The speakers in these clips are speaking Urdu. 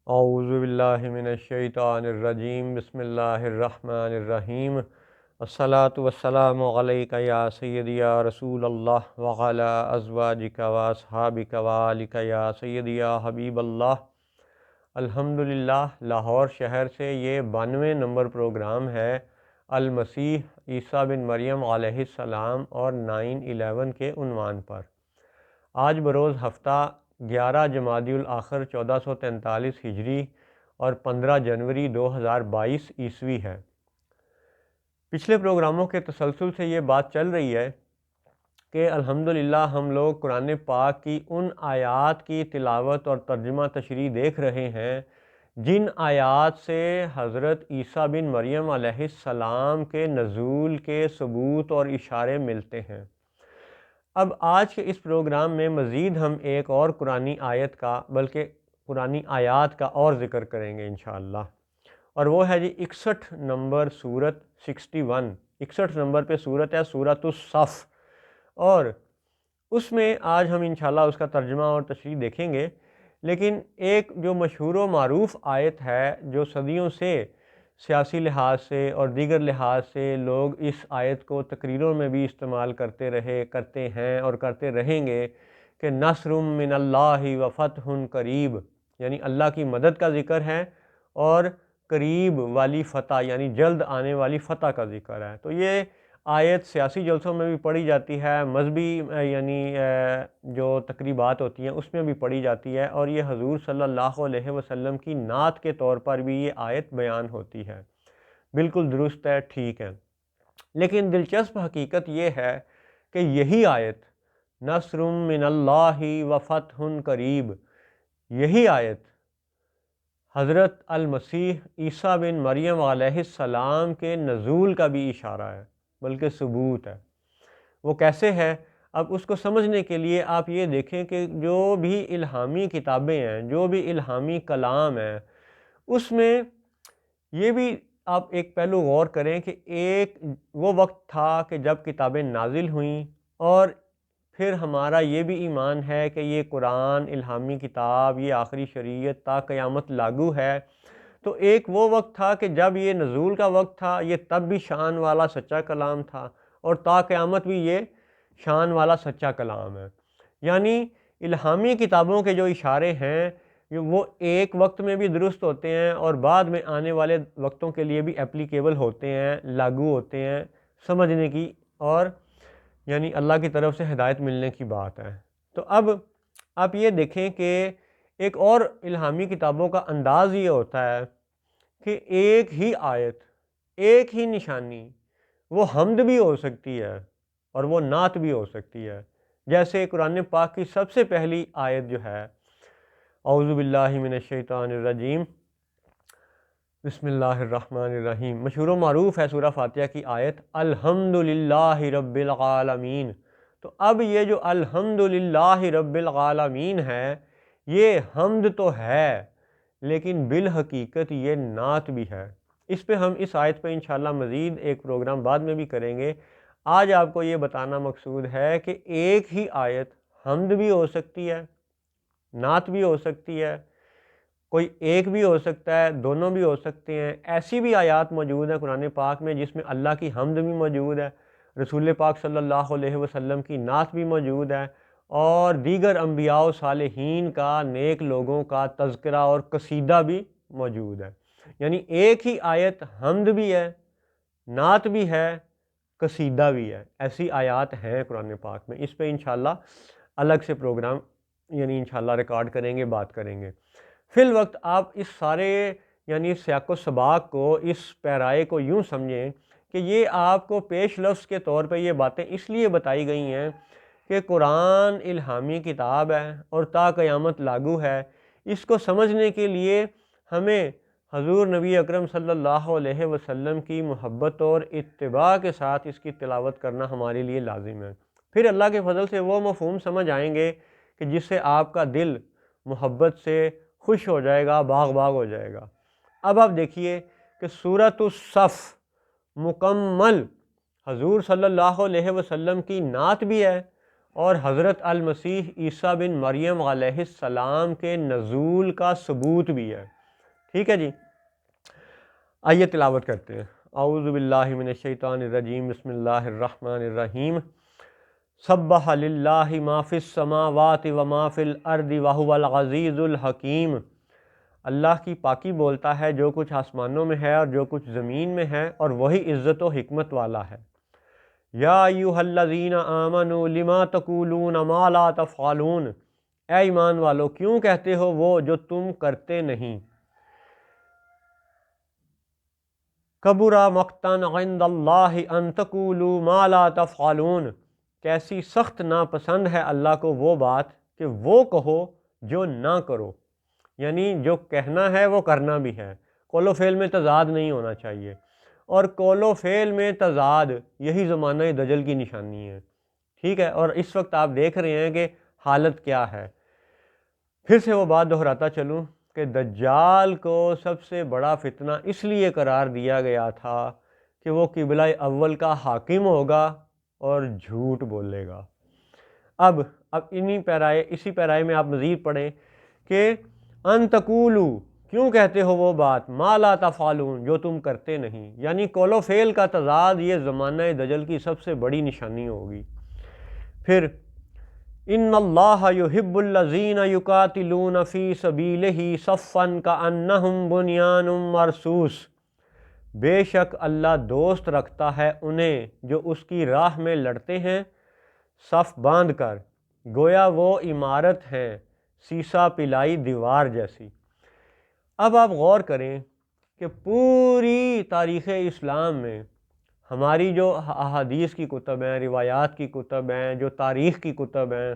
اعوذ باللہ من الشیطان الرجیم، بسم اللہ الرحمن الرحیم۔ الصلاۃ والسلام علیک یا سیدی یا رسول اللہ وعلی ازواجک و اصحابک و آلک یا سیدی یا حبیب اللہ۔ الحمدللہ، لاہور شہر سے یہ 92 نمبر پروگرام ہے المسیح عیسیٰ بن مریم علیہ السلام اور 9/11 کے عنوان پر۔ آج بروز ہفتہ 11 جمادی الاخر 1443 ہجری اور 15 جنوری 2022 عیسوی ہے۔ پچھلے پروگراموں کے تسلسل سے یہ بات چل رہی ہے کہ الحمدللہ ہم لوگ قرآن پاک کی ان آیات کی تلاوت اور ترجمہ تشریح دیکھ رہے ہیں جن آیات سے حضرت عیسیٰ بن مریم علیہ السلام کے نزول کے ثبوت اور اشارے ملتے ہیں۔ اب آج کے اس پروگرام میں مزید ہم ایک اور قرآنی آیت کا بلکہ قرآنی آیات کا اور ذکر کریں گے انشاءاللہ، اور وہ ہے 61 نمبر سورت 61 61 نمبر پہ سورت ہے سورۃ الصف، اور اس میں آج ہم انشاءاللہ اس کا ترجمہ اور تشریح دیکھیں گے۔ لیکن ایک جو مشہور و معروف آیت ہے جو صدیوں سے سیاسی لحاظ سے اور دیگر لحاظ سے لوگ اس آیت کو تقریروں میں بھی استعمال کرتے ہیں اور کرتے رہیں گے کہ نصر من اللہ و فتح قریب، یعنی اللہ کی مدد کا ذکر ہے اور قریب والی فتح یعنی جلد آنے والی فتح کا ذکر ہے۔ تو یہ آیت سیاسی جلسوں میں بھی پڑھی جاتی ہے، مذہبی یعنی جو تقریبات ہوتی ہیں اس میں بھی پڑھی جاتی ہے، اور یہ حضور صلی اللہ علیہ وسلم کی نعت کے طور پر بھی یہ آیت بیان ہوتی ہے۔ بالکل درست ہے، ٹھیک ہے۔ لیکن دلچسپ حقیقت یہ ہے کہ یہی آیت نصر من اللہ و فتح قریب، یہی آیت حضرت المسیح عیسیٰ بن مریم علیہ السلام کے نزول کا بھی اشارہ ہے، بلکہ ثبوت ہے۔ وہ کیسے ہے؟ اب اس کو سمجھنے کے لیے آپ یہ دیکھیں کہ جو بھی الہامی کتابیں ہیں، جو بھی الہامی کلام ہیں، اس میں یہ بھی آپ ایک پہلو غور کریں کہ ایک وہ وقت تھا کہ جب کتابیں نازل ہوئیں، اور پھر ہمارا یہ بھی ایمان ہے کہ یہ قرآن الہامی کتاب، یہ آخری شریعت تا قیامت لاگو ہے۔ تو ایک وہ وقت تھا کہ جب یہ نزول کا وقت تھا، یہ تب بھی شان والا سچا کلام تھا، اور تا قیامت بھی یہ شان والا سچا کلام ہے۔ یعنی الہامی کتابوں کے جو اشارے ہیں وہ ایک وقت میں بھی درست ہوتے ہیں اور بعد میں آنے والے وقتوں کے لیے بھی اپلیکیبل ہوتے ہیں، لاگو ہوتے ہیں، سمجھنے کی اور یعنی اللہ کی طرف سے ہدایت ملنے کی بات ہے۔ تو اب آپ یہ دیکھیں کہ ایک اور الہامی کتابوں کا انداز یہ ہوتا ہے کہ ایک ہی آیت، ایک ہی نشانی، وہ حمد بھی ہو سکتی ہے اور وہ نعت بھی ہو سکتی ہے۔ جیسے قرآن پاک کی سب سے پہلی آیت جو ہے اعوذ باللہ من الشیطان الرجیم، بسم اللہ الرحمن الرحیم، مشہور و معروف ہے سورہ فاتحہ کی آیت الحمدللہ رب العالمین۔ تو اب یہ جو الحمدللہ رب العالمین ہے، یہ حمد تو ہے لیکن بالحقیقت یہ نعت بھی ہے۔ اس پہ ہم اس آیت پہ انشاءاللہ مزید ایک پروگرام بعد میں بھی کریں گے۔ آج آپ کو یہ بتانا مقصود ہے کہ ایک ہی آیت حمد بھی ہو سکتی ہے، نعت بھی ہو سکتی ہے، کوئی ایک بھی ہو سکتا ہے، دونوں بھی ہو سکتے ہیں۔ ایسی بھی آیات موجود ہیں قرآن پاک میں جس میں اللہ کی حمد بھی موجود ہے، رسول پاک صلی اللہ علیہ وسلم کی نعت بھی موجود ہے، اور دیگر انبیاء و صالحین کا، نیک لوگوں کا تذکرہ اور قصیدہ بھی موجود ہے۔ یعنی ایک ہی آیت حمد بھی ہے، نعت بھی ہے، قصیدہ بھی ہے۔ ایسی آیات ہیں قرآن پاک میں۔ اس پہ انشاءاللہ الگ سے پروگرام یعنی انشاءاللہ ریکارڈ کریں گے، بات کریں گے۔ فی الوقت آپ اس سارے یعنی سیاق و سباق کو، اس پیرائے کو یوں سمجھیں کہ یہ آپ کو پیش لفظ کے طور پہ یہ باتیں اس لیے بتائی گئی ہیں کہ قرآن الہامی کتاب ہے اور تا قیامت لاگو ہے۔ اس کو سمجھنے کے لیے ہمیں حضور نبی اکرم صلی اللہ علیہ وسلم کی محبت اور اتباع کے ساتھ اس کی تلاوت کرنا ہمارے لیے لازم ہے۔ پھر اللہ کے فضل سے وہ مفہوم سمجھ آئیں گے کہ جس سے آپ کا دل محبت سے خوش ہو جائے گا، باغ باغ ہو جائے گا۔ اب آپ دیکھیے کہ سورۃ الصف مکمل حضور صلی اللہ علیہ وسلم کی نعت بھی ہے اور حضرت المسیح عیسیٰ بن مریم علیہ السلام کے نزول کا ثبوت بھی ہے۔ ٹھیک ہے جی، آئیے تلاوت کرتے ہیں۔ اعوذ باللہ من الشیطان الرجیم، بسم اللہ الرحمن الرحیم۔ سبح للہ ما فی السماوات و ما فی الارض وہو العزیز الحکیم۔ اللہ کی پاکی بولتا ہے جو کچھ آسمانوں میں ہے اور جو کچھ زمین میں ہے، اور وہی عزت و حکمت والا ہے۔ یا ایھا الذین آمنوا لما تقولون ما لا تفعلون، اے ایمان والو کیوں کہتے ہو وہ جو تم کرتے نہیں۔ کبر مقتا عند اللہ ان تقولوا ما لا تفعلون، کیسی سخت ناپسند ہے اللہ کو وہ بات کہ وہ کہو جو نہ کرو، یعنی جو کہنا ہے وہ کرنا بھی ہے۔ قول و فعل میں تضاد نہیں ہونا چاہیے، اور قول و فعل میں تضاد یہی زمانہ دجل کی نشانی ہے، ٹھیک ہے۔ اور اس وقت آپ دیکھ رہے ہیں کہ حالت کیا ہے۔ پھر سے وہ بات دہراتا چلوں کہ دجال کو سب سے بڑا فتنہ اس لیے قرار دیا گیا تھا کہ وہ قبلہ اول کا حاکم ہوگا اور جھوٹ بولے گا۔ اب اسی پیرائے میں آپ مزید پڑھیں کہ ان تقولو، کیوں کہتے ہو وہ بات، ما لا تفعلون، جو تم کرتے نہیں، یعنی قول و فعل کا تضاد یہ زمانہ دجل کی سب سے بڑی نشانی ہوگی۔ پھر ان اللہ یحب الذین یقاتلون فی سبیلہ صفا کانہم بنیان مرصوص، بے شک اللہ دوست رکھتا ہے انہیں جو اس کی راہ میں لڑتے ہیں صف باندھ کر، گویا وہ عمارت ہے سیسا پلائی دیوار جیسی۔ اب آپ غور کریں کہ پوری تاریخ اسلام میں ہماری جو احادیث کی کتب ہیں، روایات کی کتب ہیں، جو تاریخ کی کتب ہیں،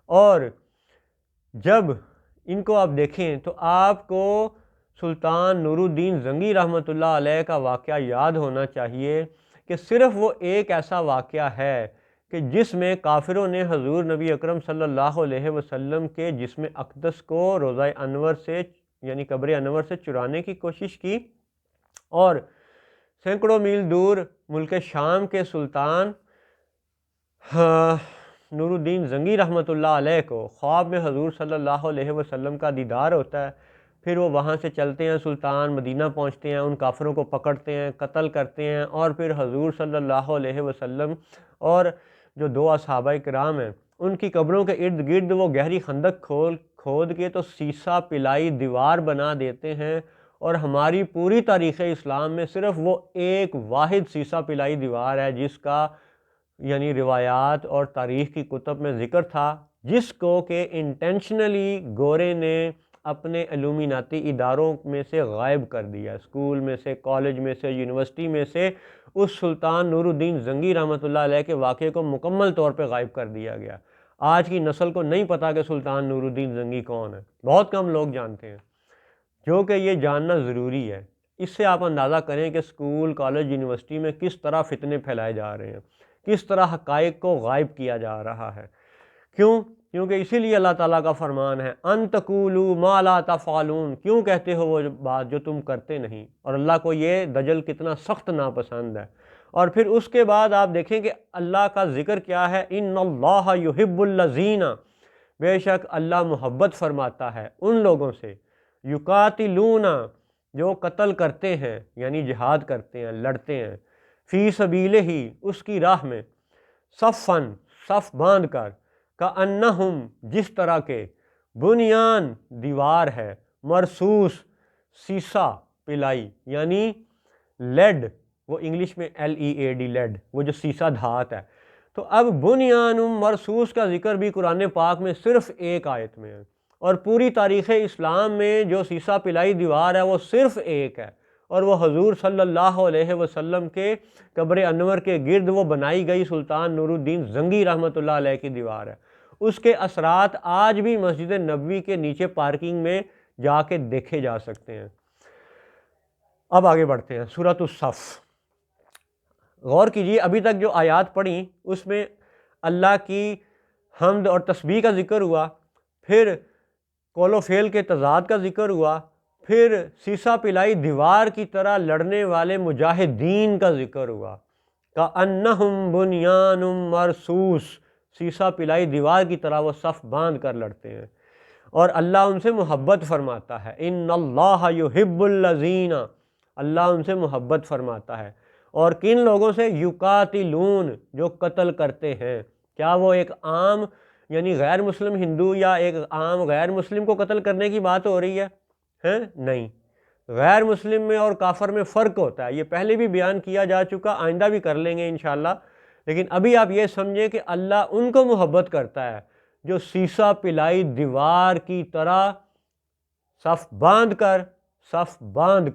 اور جب ان کو آپ دیکھیں تو آپ کو سلطان نور الدین زنگی رحمۃ اللہ علیہ کا واقعہ یاد ہونا چاہیے کہ صرف وہ ایک ایسا واقعہ ہے کہ جس میں کافروں نے حضور نبی اکرم صلی اللہ علیہ وسلم کے جسم اقدس کو روضہ انور سے یعنی قبر انور سے چرانے کی کوشش کی، اور سینکڑوں میل دور ملک شام کے سلطان نور الدین زنگی رحمۃ اللہ علیہ کو خواب میں حضور صلی اللہ علیہ وسلم کا دیدار ہوتا ہے۔ پھر وہ وہاں سے چلتے ہیں، سلطان مدینہ پہنچتے ہیں، ان کافروں کو پکڑتے ہیں، قتل کرتے ہیں، اور پھر حضور صلی اللہ علیہ وسلم اور جو دو اصحابہ کرام ہیں ان کی قبروں کے ارد گرد وہ گہری خندق کھود کے تو سیسا پلائی دیوار بنا دیتے ہیں، اور ہماری پوری تاریخ اسلام میں صرف وہ ایک واحد سیسا پلائی دیوار ہے جس کا یعنی روایات اور تاریخ کی کتب میں ذکر تھا، جس کو کہ انٹینشنلی گورے نے اپنے علومیناتی اداروں میں سے غائب کر دیا، اسکول میں سے، کالج میں سے، یونیورسٹی میں سے اس سلطان نور الدین زنگی رحمۃ اللہ علیہ کے واقعے کو مکمل طور پہ غائب کر دیا گیا۔ آج کی نسل کو نہیں پتہ کہ سلطان نور الدین زنگی کون ہے، بہت کم لوگ جانتے ہیں، جو کہ یہ جاننا ضروری ہے۔ اس سے آپ اندازہ کریں کہ اسکول، کالج، یونیورسٹی میں کس طرح فتنے پھیلائے جا رہے ہیں، کس طرح حقائق کو غائب کیا جا رہا ہے۔ کیونکہ اسی لیے اللہ تعالیٰ کا فرمان ہے ان تقولوا ما لا تفعلون، کیوں کہتے ہو وہ بات جو تم کرتے نہیں، اور اللہ کو یہ دجل کتنا سخت ناپسند ہے۔ اور پھر اس کے بعد آپ دیکھیں کہ اللہ کا ذکر کیا ہے، ان اللہ یحب الذین، بے شک اللہ محبت فرماتا ہے ان لوگوں سے، یقاتلون، جو قتل کرتے ہیں یعنی جہاد کرتے ہیں، لڑتے ہیں، فی سبیلہ، اس کی راہ میں، صفاً، صف باندھ کر، کأنہم، جس طرح کے، بنیان، دیوار ہے، مرصوص، سیسا پلائی، یعنی لیڈ، وہ انگلش میں LEAD، لیڈ، وہ جو سیسا دھات ہے۔ تو اب بنیان مرصوص کا ذکر بھی قرآن پاک میں صرف ایک آیت میں ہے، اور پوری تاریخ اسلام میں جو سیسا پلائی دیوار ہے وہ صرف ایک ہے، اور وہ حضور صلی اللہ علیہ وسلم کے قبر انور کے گرد وہ بنائی گئی سلطان نور الدین زنگی رحمۃ اللہ علیہ کی دیوار ہے۔ اس کے اثرات آج بھی مسجد نبوی کے نیچے پارکنگ میں جا کے دیکھے جا سکتے ہیں۔ اب آگے بڑھتے ہیں، سورۃ الصف۔ غور کیجیے، ابھی تک جو آیات پڑھیں اس میں اللہ کی حمد اور تسبیح کا ذکر ہوا، پھر قول و فعل کے تضاد کا ذکر ہوا، پھر سیسا پلائی دیوار کی طرح لڑنے والے مجاہدین کا ذکر ہوا، کأنہم بنیان مرصوص، سیسا پلائی دیوار کی طرح وہ صف باندھ کر لڑتے ہیں۔ اور اللہ ان سے محبت فرماتا ہے، ان اللہ یحب الذین، اللہ ان سے محبت فرماتا ہے۔ اور کن لوگوں سے؟ یقاتلون، جو قتل کرتے ہیں۔ کیا وہ ایک عام یعنی غیر مسلم ہندو یا ایک عام غیر مسلم کو قتل کرنے کی بات ہو رہی ہے؟ نہیں، غیر مسلم میں اور کافر میں فرق ہوتا ہے، یہ پہلے بھی بیان کیا جا چکا، آئندہ بھی کر لیں گے انشاءاللہ۔ لیکن ابھی آپ یہ سمجھیں کہ اللہ ان کو محبت کرتا ہے جو سیسا پلائی دیوار کی طرح صف باندھ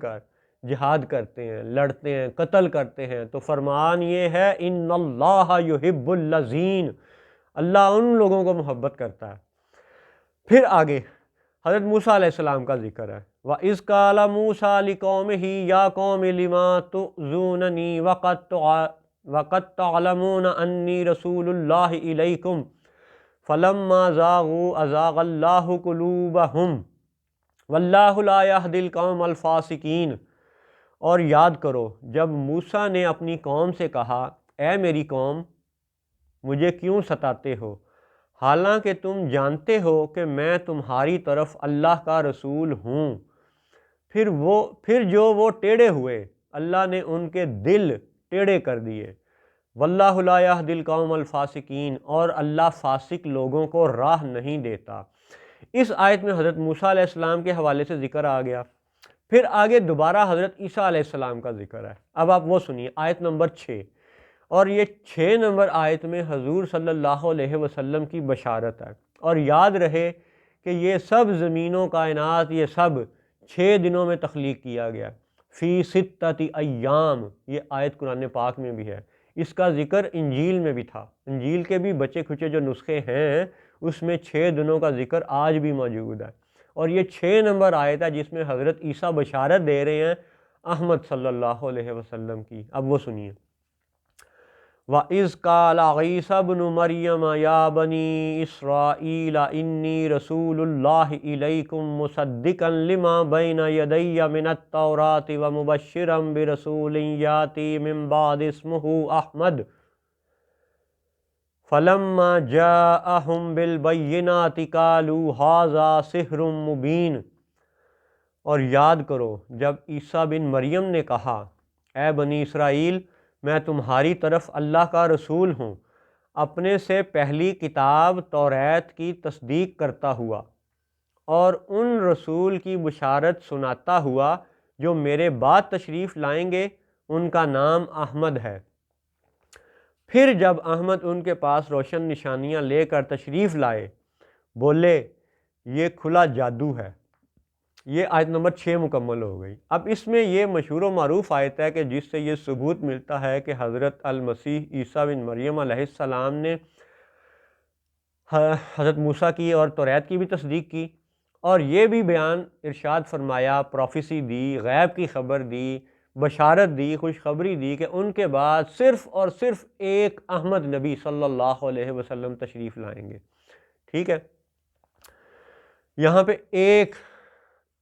کر جہاد کرتے ہیں، لڑتے ہیں، قتل کرتے ہیں۔ تو فرمان یہ ہے ان اللہ یحب الذین، اللہ ان لوگوں کو محبت کرتا ہے۔ پھر آگے حضرت موسیٰ علیہ السلام کا ذکر ہے، وَإِذْ قَالَ مُوسَىٰ لِقَوْمِهِ يَا قَوْمِ لِمَا تُؤْذُونَنِي وَقَدْ تَعْلَمُونَ أَنِّي رَسُولُ اللَّهِ إِلَيْكُمْ فَلَمَّا زَاغُوا أَزَاغَ اللَّهُ قُلُوبَهُمْ وَاللَّهُ لَا يَهْدِي الْقَوْمَ الْفَاسِقِينَ۔ اور یاد کرو جب موسیٰ نے اپنی قوم سے کہا، اے میری قوم مجھے کیوں ستاتے ہو، حالانکہ تم جانتے ہو کہ میں تمہاری طرف اللہ کا رسول ہوں۔ پھر جو وہ ٹیڑھے ہوئے، اللہ نے ان کے دل ٹیڑھے کر دیے۔ واللہ لا یہدی القوم الفاسقین، اور اللہ فاسق لوگوں کو راہ نہیں دیتا۔ اس آیت میں حضرت موسیٰ علیہ السلام کے حوالے سے ذکر آ گیا۔ پھر آگے دوبارہ حضرت عیسیٰ علیہ السلام کا ذکر ہے۔ اب آپ وہ سنیے، آیت نمبر 6، اور یہ 6 نمبر آیت میں حضور صلی اللہ علیہ وسلم کی بشارت ہے۔ اور یاد رہے کہ یہ سب زمین و کائنات، یہ سب 6 دنوں میں تخلیق کیا گیا۔ فی ستۃ ایام، یہ آیت قرآن پاک میں بھی ہے، اس کا ذکر انجیل میں بھی تھا۔ انجیل کے بھی بچے کھچے جو نسخے ہیں اس میں 6 دنوں کا ذکر آج بھی موجود ہے۔ اور یہ 6 نمبر آیت ہے جس میں حضرت عیسیٰ بشارت دے رہے ہیں احمد صلی اللہ علیہ وسلم کی۔ اب وہ سنیے، وَإِذْ قَالَ عِيسَى ابْنُ مَرْيَمَ يَا بَنِي إِسْرَائِيلَ إِنِّي رَسُولُ اللَّهِ إِلَيْكُمْ مُصَدِّقًا لِمَا بَيْنَ يَدَيَّ مِنَ التَّوْرَاةِ وَمُبَشِّرًا بِرَسُولٍ يَأْتِي مِن بَعْدِي اسْمُهُ أَحْمَدُ فَلَمَّا جَاءَهُم بِالْبَيِّنَاتِ قَالُوا هَٰذَا سِحْرٌ مُبِينٌ۔ اور یاد کرو جب عیسیٰ بن مریم نے کہا، اے بنی اسرائیل میں تمہاری طرف اللہ کا رسول ہوں، اپنے سے پہلی کتاب توریت کی تصدیق کرتا ہوا اور ان رسول کی بشارت سناتا ہوا جو میرے بعد تشریف لائیں گے، ان کا نام احمد ہے۔ پھر جب احمد ان کے پاس روشن نشانیاں لے کر تشریف لائے، بولے یہ کھلا جادو ہے۔ یہ آیت نمبر 6 مکمل ہو گئی۔ اب اس میں یہ مشہور و معروف آیت ہے کہ جس سے یہ ثبوت ملتا ہے کہ حضرت المسیح عیسیٰ بن مریم علیہ السلام نے حضرت موسیٰ کی اور توریت کی بھی تصدیق کی، اور یہ بھی بیان ارشاد فرمایا، پروفیسی دی، غیب کی خبر دی، بشارت دی، خوشخبری دی کہ ان کے بعد صرف اور صرف ایک احمد نبی صلی اللہ علیہ وسلم تشریف لائیں گے۔ ٹھیک ہے، یہاں پہ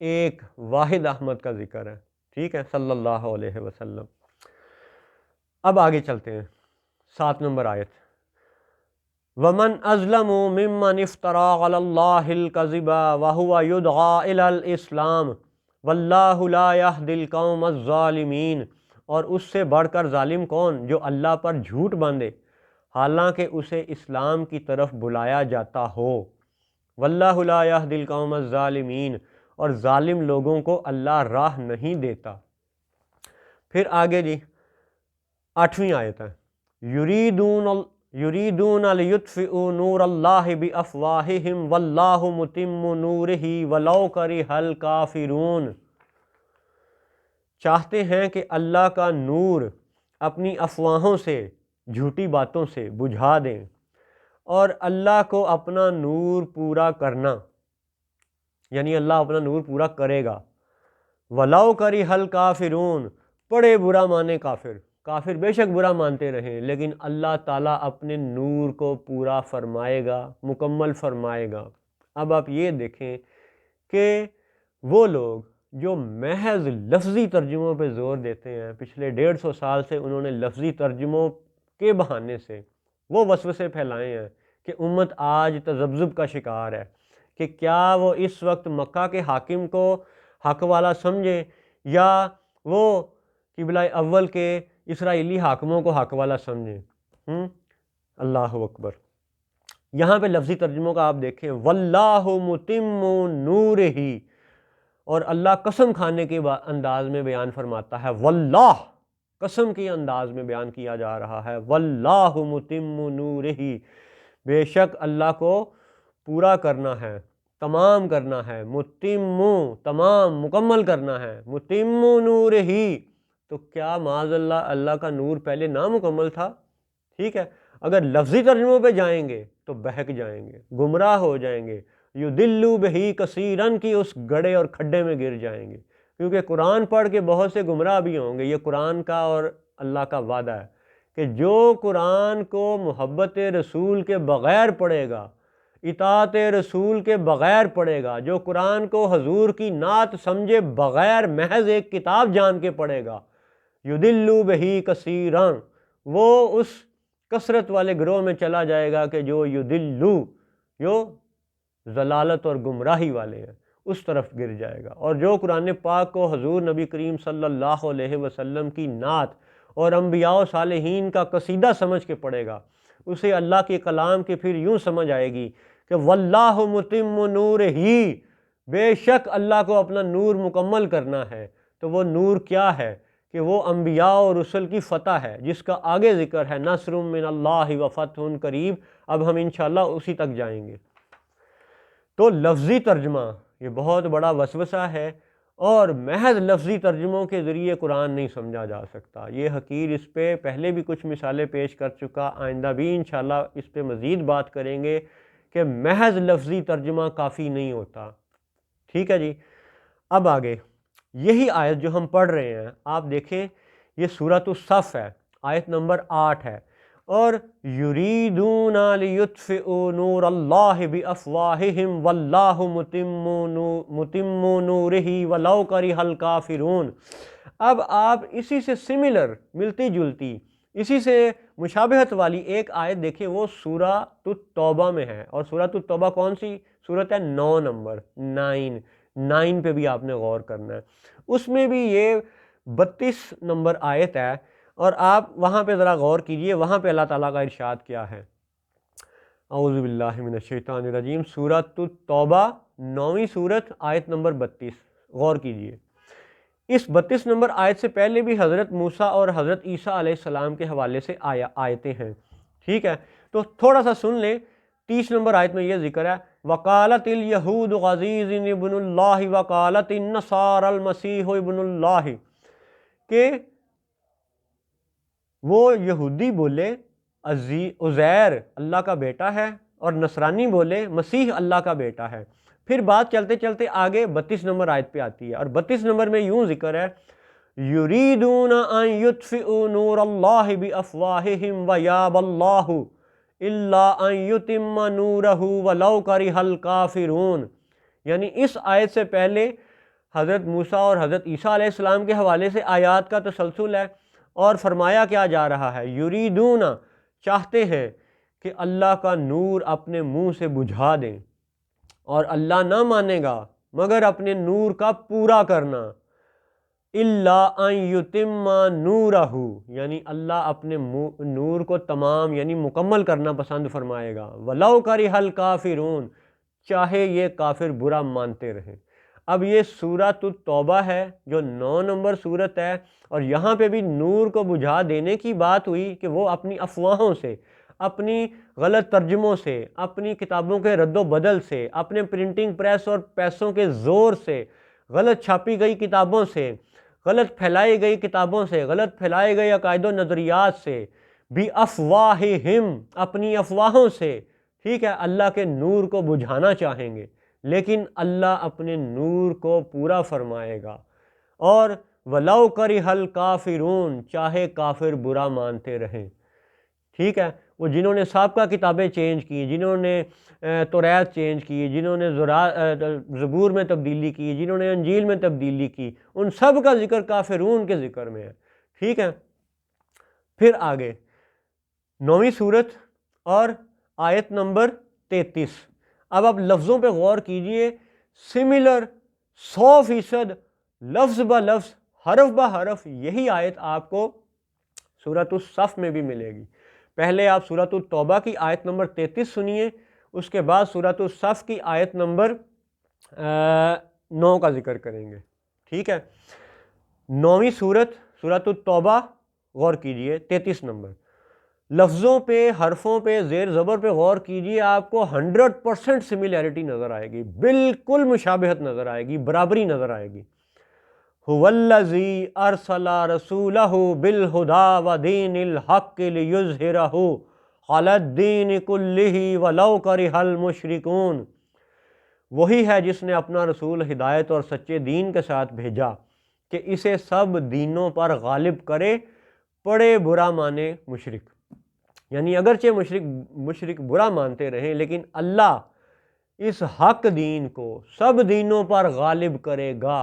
ایک واحد احمد کا ذکر ہے، ٹھیک ہے، صلی اللہ علیہ وسلم۔ اب آگے چلتے ہیں، 7 نمبر آیت، وَمَنْ أَظْلَمُ مِمَّنِ افْتَرَىٰ عَلَى اللَّهِ الْكَذِبَ وَهُوَ يُدْعَىٰ إِلَى الْإِسْلَامِ وَاللَّهُ لَا يَهْدِي الْقَوْمَ الظَّالِمِينَ۔ اور اس سے بڑھ کر ظالم کون؟ جو اللہ پر جھوٹ باندھے حالانکہ اسے اسلام کی طرف بلایا جاتا ہو۔ وَاللَّهُ لَا يَهْدِي الْقَوْمَ الظَّالِمِينَ، اور ظالم لوگوں کو اللہ راہ نہیں دیتا۔ پھر آگے جی 8ویں آیت ہے، یریدون لیطفئوا نور اللہ بافواہہم واللہ متم نورہ ولو کرہ الکافرون۔ چاہتے ہیں کہ اللہ کا نور اپنی افواہوں سے، جھوٹی باتوں سے بجھا دیں، اور اللہ کو اپنا نور پورا کرنا، یعنی اللہ اپنا نور پورا کرے گا۔ وَلَوْ كَرِهَ الْكَافِرُونَ، بڑے برا مانے کافر بے شک برا مانتے رہیں، لیکن اللہ تعالیٰ اپنے نور کو پورا فرمائے گا، مکمل فرمائے گا۔ اب آپ یہ دیکھیں کہ وہ لوگ جو محض لفظی ترجموں پہ زور دیتے ہیں، پچھلے 150 سال سے انہوں نے لفظی ترجموں کے بہانے سے وہ وسوسے پھیلائے ہیں کہ امت آج تذبذب کا شکار ہے، کہ کیا وہ اس وقت مکہ کے حاکم کو حق والا سمجھے یا وہ قبلہ اول کے اسرائیلی حاکموں کو حق والا سمجھیں۔ اللہ اکبر۔ یہاں پہ لفظی ترجموں کا آپ دیکھیں، واللہ متم نورہ، اور اللہ قسم کھانے کے انداز میں بیان فرماتا ہے، واللہ قسم کے انداز میں بیان کیا جا رہا ہے، واللہ متم نورہ، بے شک اللہ کو پورا کرنا ہے، تمام کرنا ہے، متم تمام مکمل کرنا ہے، متم نورہ، تو کیا معاذ اللہ اللہ کا نور پہلے نامکمل تھا؟ ٹھیک ہے، اگر لفظی ترجموں پہ جائیں گے تو بہک جائیں گے، گمراہ ہو جائیں گے، یضل بہ کثیرن کی اس گڑھے اور کھڈے میں گر جائیں گے، کیونکہ قرآن پڑھ کے بہت سے گمراہ بھی ہوں گے۔ یہ قرآن کا اور اللہ کا وعدہ ہے کہ جو قرآن کو محبت رسول کے بغیر پڑھے گا، اطاعت رسول کے بغیر پڑھے گا، جو قرآن کو حضور کی نعت سمجھے بغیر محض ایک کتاب جان کے پڑھے گا، یضل بہ کثیرن، وہ اس کثرت والے گروہ میں چلا جائے گا کہ جو یضلو، جو ضلالت اور گمراہی والے ہیں، اس طرف گر جائے گا۔ اور جو قرآن پاک کو حضور نبی کریم صلی اللہ علیہ وسلم کی نعت اور انبیاء و صالحین کا قصیدہ سمجھ کے پڑھے گا، اسے اللہ کے کلام کی پھر یوں سمجھ آئے گی کہ واللہ متم نورہ، بے شک اللہ کو اپنا نور مکمل کرنا ہے۔ تو وہ نور کیا ہے؟ کہ وہ انبیاء اور رسل کی فتح ہے، جس کا آگے ذکر ہے، نصر من اللہ و فتح قریب۔ اب ہم انشاءاللہ اسی تک جائیں گے۔ تو لفظی ترجمہ یہ بہت بڑا وسوسہ ہے، اور محض لفظی ترجموں کے ذریعے قرآن نہیں سمجھا جا سکتا۔ یہ حقیر اس پہ پہلے بھی کچھ مثالیں پیش کر چکا، آئندہ بھی انشاءاللہ اس پہ مزید بات کریں گے کہ محض لفظی ترجمہ کافی نہیں ہوتا۔ ٹھیک ہے جی، اب آگے یہی آیت جو ہم پڑھ رہے ہیں، آپ دیکھیں یہ سورۃ الصف ہے، آیت نمبر 8 ہے، اور یریدون لیطفئوا نور اللہ بافواہہم واللہ متم نورہ ولو کرہ الکافرون۔ اب آپ اسی سے سملر، ملتی جلتی، اسی سے مشابہت والی ایک آیت دیکھیں، وہ سورۃ التوبہ میں ہے، اور سورۃ التوبہ کون سی سورت ہے؟ 9 نمبر، 9 پہ بھی آپ نے غور کرنا ہے۔ اس میں بھی یہ 32 نمبر آیت ہے، اور آپ وہاں پہ ذرا غور کیجئے، وہاں پہ اللہ تعالیٰ کا ارشاد کیا ہے۔ اعوذ باللہ من الشیطان الرجیم، سورۃ التوبہ 9ویں سورت، آیت نمبر 32، غور کیجئے۔ اس 32 نمبر آیت سے پہلے بھی حضرت موسیٰ اور حضرت عیسیٰ علیہ السلام کے حوالے سے آیتیں ہیں، ٹھیک ہے؟ تو تھوڑا سا سن لیں۔ 30 نمبر آیت میں یہ ذکر ہے، وقالت الیہود عزیز ابن اللہ وقالت النصارى المسیح ابن اللہ، کہ وہ یہودی بولے عزیر اللہ کا بیٹا ہے، اور نصرانی بولے مسیح اللہ کا بیٹا ہے۔ پھر بات چلتے چلتے آگے 32 نمبر آیت پہ آتی ہے، اور 32 نمبر میں یوں ذکر ہے، یریدون ان یطفئوا نور اللہ بافواہہم ویابی اللہ الا ان یتم نورہ ولو کرہ الکافرون۔ یعنی اس آیت سے پہلے حضرت موسیٰ اور حضرت عیسیٰ علیہ السلام کے حوالے سے آیات کا تسلسل ہے، اور فرمایا کیا جا رہا ہے، یریدون چاہتے ہیں کہ اللہ کا نور اپنے منہ سے بجھا دیں، اور اللہ نہ مانے گا مگر اپنے نور کا پورا کرنا، الا ان یتم نورہ، یعنی اللہ اپنے نور کو تمام یعنی مکمل کرنا پسند فرمائے گا، ولو کرہ الکافرون، چاہے یہ کافر برا مانتے رہیں۔ اب یہ سورۃ التوبہ ہے جو 9 نمبر سورت ہے، اور یہاں پہ بھی نور کو بجھا دینے کی بات ہوئی کہ وہ اپنی افواہوں سے، اپنی غلط ترجموں سے، اپنی کتابوں کے رد و بدل سے، اپنے پرنٹنگ پریس اور پیسوں کے زور سے، غلط چھاپی گئی کتابوں سے، غلط پھیلائی گئی کتابوں سے، غلط پھیلائے گئے عقائد و نظریات سے، بافواہہم اپنی افواہوں سے، ٹھیک ہے، اللہ کے نور کو بجھانا چاہیں گے، لیکن اللہ اپنے نور کو پورا فرمائے گا، اور وَلَوْ كَرِهَ الْكَافِرُونَ، چاہے کافر برا مانتے رہیں، ٹھیک ہے۔ وہ جنہوں نے سابقہ کتابیں چینج کی، جنہوں نے توریت چینج کی، جنہوں نے زبور میں تبدیلی کی، جنہوں نے انجیل میں تبدیلی کی، ان سب کا ذکر کافرون کے ذکر میں ہے، ٹھیک ہے۔ پھر آگے 9ویں سورت اور آیت نمبر 33، اب آپ لفظوں پہ غور کیجئے، سملر 100% لفظ بہ لفظ حرف بہ حرف یہی آیت آپ کو سورۃ الصف میں بھی ملے گی۔ پہلے آپ سورۃ التوبہ کی آیت نمبر 33 سنیے، اس کے بعد سورۃ الصف کی آیت نمبر 9 کا ذکر کریں گے، ٹھیک ہے۔ 9ویں سورۃ التوبہ غور کیجئے، 33 نمبر، لفظوں پہ، حرفوں پہ، زیر زبر پہ غور کیجئے، آپ کو 100% سملیرٹی نظر آئے گی، بالکل مشابہت نظر آئے گی، برابری نظر آئے گی۔ هو الذی ارسل رسولہ بالہدی ودین الحق لیظہرہ علی الدین کلہ ولو کرہ المشرکون، وہی ہے جس نے اپنا رسول ہدایت اور سچے دین کے ساتھ بھیجا کہ اسے سب دینوں پر غالب کرے، پڑے برا مانے مشرک۔ یعنی اگرچہ مشرک برا مانتے رہیں، لیکن اللہ اس حق دین کو سب دینوں پر غالب کرے گا۔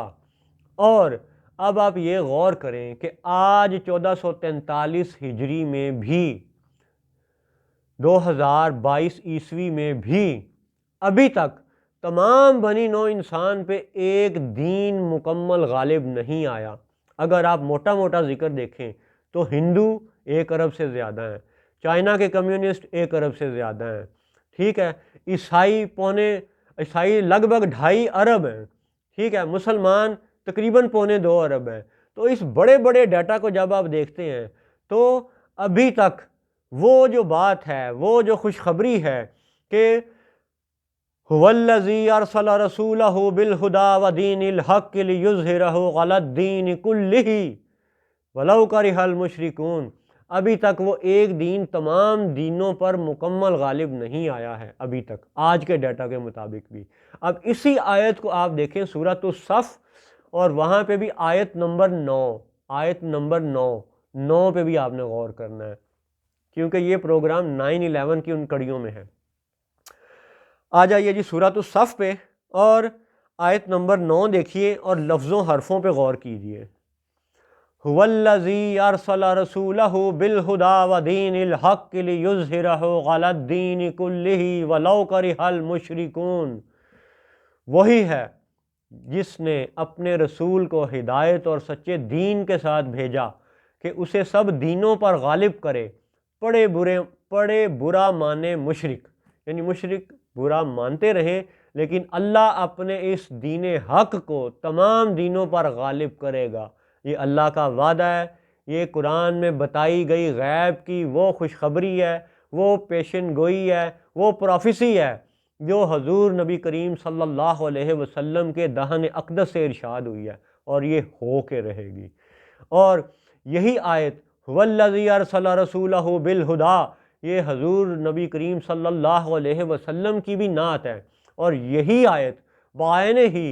اور اب آپ یہ غور کریں کہ آج 1443 ہجری میں بھی، 2022 عیسوی میں بھی، ابھی تک تمام بنی نوع انسان پہ ایک دین مکمل غالب نہیں آیا۔ اگر آپ موٹا موٹا ذکر دیکھیں تو ہندو 1 ارب سے زیادہ ہیں، چائنا کے کمیونسٹ 1 ارب سے زیادہ ہیں، ٹھیک ہے، عیسائی لگ بھگ 2.5 ارب ہیں، ٹھیک ہے، مسلمان تقریباً 2.25 ارب ہیں۔ تو اس بڑے بڑے ڈیٹا کو جب آپ دیکھتے ہیں تو ابھی تک وہ جو بات ہے، وہ جو خوشخبری ہے کہ هو الذی ارسل رسولہ بالہدی ودین الحق لیظہرہ علی الدین کلہ ولو کرہ المشرکون، ابھی تک وہ ایک دین تمام دینوں پر مکمل غالب نہیں آیا ہے ابھی تک، آج کے ڈیٹا کے مطابق بھی۔ اب اسی آیت کو آپ دیکھیں سورۃ الصف، اور وہاں پہ بھی آیت نمبر 9 پہ بھی آپ نے غور کرنا ہے، کیونکہ یہ پروگرام 9/11 کی ان کڑیوں میں ہے۔ آ جائیے جی سورۃ الصف پہ، اور آیت نمبر 9 دیکھیے اور لفظوں حرفوں پہ غور کیجئے۔ هو الذی ارسل رسولہ بالہدی ودین الحق لیظہرہ علی الدین کلہ ولو کرہ المشرکون، وہی ہے جس نے اپنے رسول کو ہدایت اور سچے دین کے ساتھ بھیجا کہ اسے سب دینوں پر غالب کرے، پڑے برا مانے مشرک، یعنی مشرک برا مانتے رہیں، لیکن اللہ اپنے اس دین حق کو تمام دینوں پر غالب کرے گا۔ یہ اللہ کا وعدہ ہے، یہ قرآن میں بتائی گئی غیب کی وہ خوشخبری ہے، وہ پیشن گوئی ہے، وہ پروفیسی ہے جو حضور نبی کریم صلی اللہ علیہ وسلم کے دہن اقدس سے ارشاد ہوئی ہے، اور یہ ہو کے رہے گی۔ اور یہی آیت هو الذی ارسل رسولہ بالہدی، یہ حضور نبی کریم صلی اللہ علیہ وسلم کی بھی نعت ہے، اور یہی آیت بعین ہی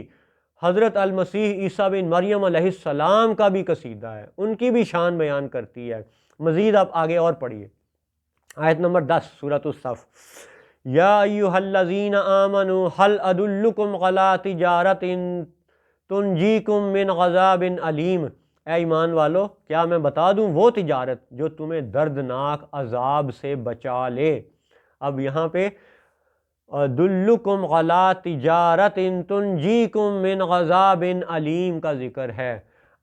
حضرت المسیح عیسیٰ بن مریم علیہ السلام کا بھی قصیدہ ہے، ان کی بھی شان بیان کرتی ہے۔ مزید آپ آگے اور پڑھیے، آیت نمبر 10 سورۃ الصف، یا ایہا الذین آمنوا هل ادلکم علی تجارۃ تنجیکم من عذاب علیم، اے ایمان والو کیا میں بتا دوں وہ تجارت جو تمہیں دردناک عذاب سے بچا لے۔ اب یہاں پہ ادلکم علی تجارۃ تنجیکم من عذاب علیم کا ذکر ہے۔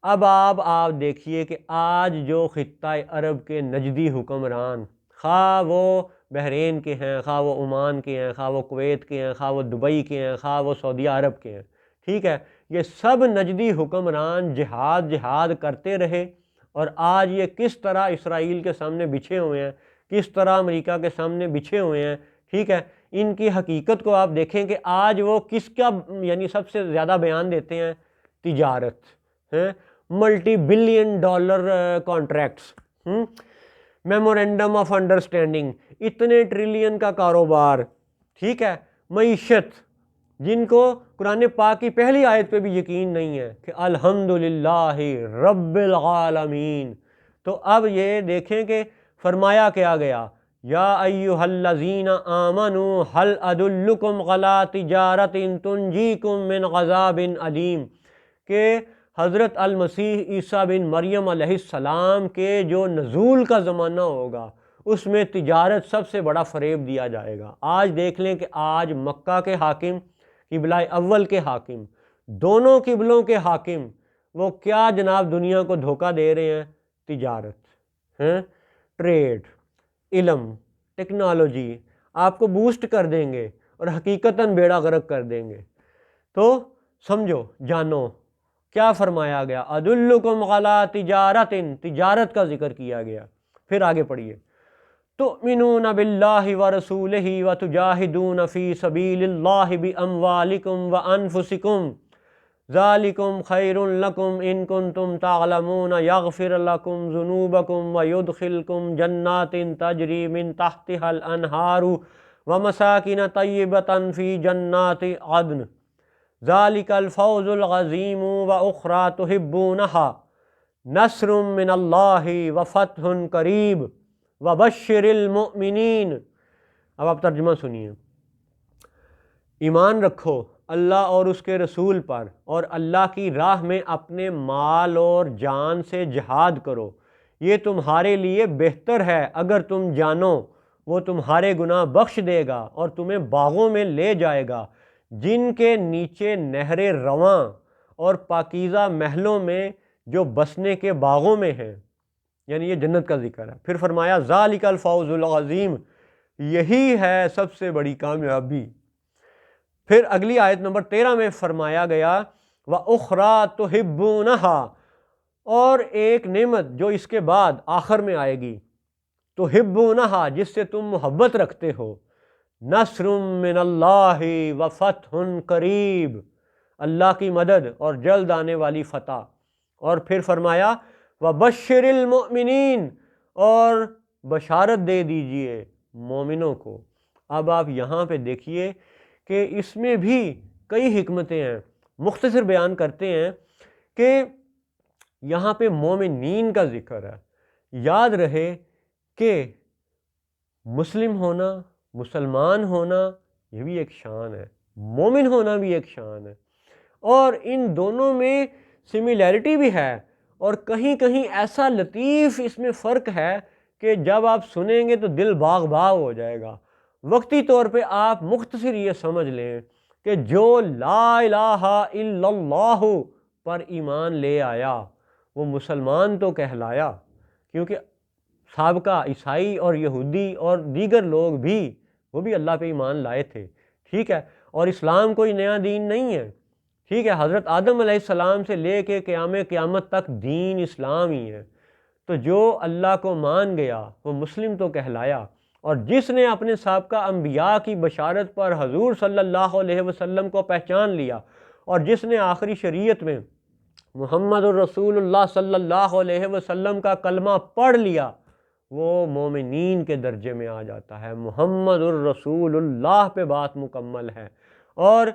اب آپ دیکھیے کہ آج جو خطہ عرب کے نجدی حکمران، خواہ وہ بحرین کے ہیں، خواہ وہ عمان کے ہیں، خواہ وہ کویت کے ہیں، خواہ وہ دبئی کے ہیں، خواہ وہ سعودیہ عرب کے ہیں، ٹھیک ہے، یہ سب نجدی حکمران جہاد کرتے رہے، اور آج یہ کس طرح اسرائیل کے سامنے بچھے ہوئے ہیں، کس طرح امریکہ کے سامنے بچھے ہوئے ہیں، ٹھیک ہے۔ ان کی حقیقت کو آپ دیکھیں کہ آج وہ کس کا یعنی سب سے زیادہ بیان دیتے ہیں، تجارت، multi billion dollar contracts, memorandum of understanding, اتنے ٹریلین کا کاروبار، ٹھیک ہے، معیشت، جن کو قرآن پاک کی پہلی آیت پہ بھی یقین نہیں ہے کہ الحمدللہ رب العالمین۔ تو اب یہ دیکھیں کہ فرمایا کیا گیا، یا ایہا الذین آمنوا هل ادلکم علی تجارۃ تنجیکم من عذاب علیم، کہ حضرت المسیح عیسیٰ بن مریم علیہ السلام کے جو نزول کا زمانہ ہوگا اس میں تجارت سب سے بڑا فریب دیا جائے گا۔ آج دیکھ لیں کہ آج مکہ کے حاکم، قبلہ اول کے حاکم، دونوں قبلوں کے حاکم، وہ کیا جناب دنیا کو دھوکہ دے رہے ہیں؟ تجارت، ٹریڈ، علم، ٹیکنالوجی آپ کو بوسٹ کر دیں گے اور حقیقتاً بیڑا غرق کر دیں گے۔ تو سمجھو، جانو کیا فرمایا گیا، ادلکم علی تجارت، تجارت کا ذکر کیا گیا۔ پھر آگے پڑھیے، تؤمنون باللہ ورسولہ وتجاہدون فی سبیل اللہ باموالکم وانفسکم ذالکم خیر لکم ان کنتم تعلمون یغفر لکم ذنوبکم ویدخلکم جنات تجری من تحتها الانہار ومساکن طیبۃ فی جنات عدن ذالک الفوز العظیم واخری تحبونہا نصر من اللہ وفتح قریب وبشر المؤمنین۔ اب آپ ترجمہ سنیے، ایمان رکھو اللہ اور اس کے رسول پر، اور اللہ کی راہ میں اپنے مال اور جان سے جہاد کرو، یہ تمہارے لیے بہتر ہے اگر تم جانو، وہ تمہارے گناہ بخش دے گا اور تمہیں باغوں میں لے جائے گا جن کے نیچے نہریں رواں، اور پاکیزہ محلوں میں جو بسنے کے باغوں میں ہیں، یعنی یہ جنت کا ذکر ہے۔ پھر فرمایا ذالک الفوز العظیم، یہی ہے سب سے بڑی کامیابی۔ پھر اگلی آیت نمبر 13 میں فرمایا گیا وَأُخْرَى تُحِبُّونَهَا، اور ایک نعمت جو اس کے بعد آخر میں آئے گی، تُحِبُّونَهَا، جس سے تم محبت رکھتے ہو، نصر من اللہ وفتح قریب، اللہ کی مدد اور جلد آنے والی فتح۔ اور پھر فرمایا وَبَشِّرِ الْمُؤْمِنِينَ، اور بشارت دے دیجئے مومنوں کو۔ اب آپ یہاں پہ دیکھیے کہ اس میں بھی کئی حکمتیں ہیں، مختصر بیان کرتے ہیں کہ یہاں پہ مومنین کا ذکر ہے۔ یاد رہے کہ مسلم ہونا، مسلمان ہونا، یہ بھی ایک شان ہے، مومن ہونا بھی ایک شان ہے، اور ان دونوں میں سملیرٹی بھی ہے، اور کہیں کہیں ایسا لطیف اس میں فرق ہے کہ جب آپ سنیں گے تو دل باغ باغ ہو جائے گا۔ وقتی طور پہ آپ مختصر یہ سمجھ لیں کہ جو لا الہ الا اللہ پر ایمان لے آیا وہ مسلمان تو کہلایا، کیونکہ سابقہ عیسائی اور یہودی اور دیگر لوگ بھی وہ بھی اللہ پہ ایمان لائے تھے، ٹھیک ہے، اور اسلام کوئی نیا دین نہیں ہے، ٹھیک ہے، حضرت آدم علیہ السلام سے لے کے قیامت تک دین اسلام ہی ہے۔ تو جو اللہ کو مان گیا وہ مسلم تو کہلایا، اور جس نے اپنے سابقہ انبیاء کی بشارت پر حضور صلی اللہ علیہ وسلم کو پہچان لیا، اور جس نے آخری شریعت میں محمد الرسول اللہ صلی اللہ علیہ وسلم کا کلمہ پڑھ لیا، وہ مومنین کے درجے میں آ جاتا ہے۔ محمد الرسول اللہ پہ بات مکمل ہے۔ اور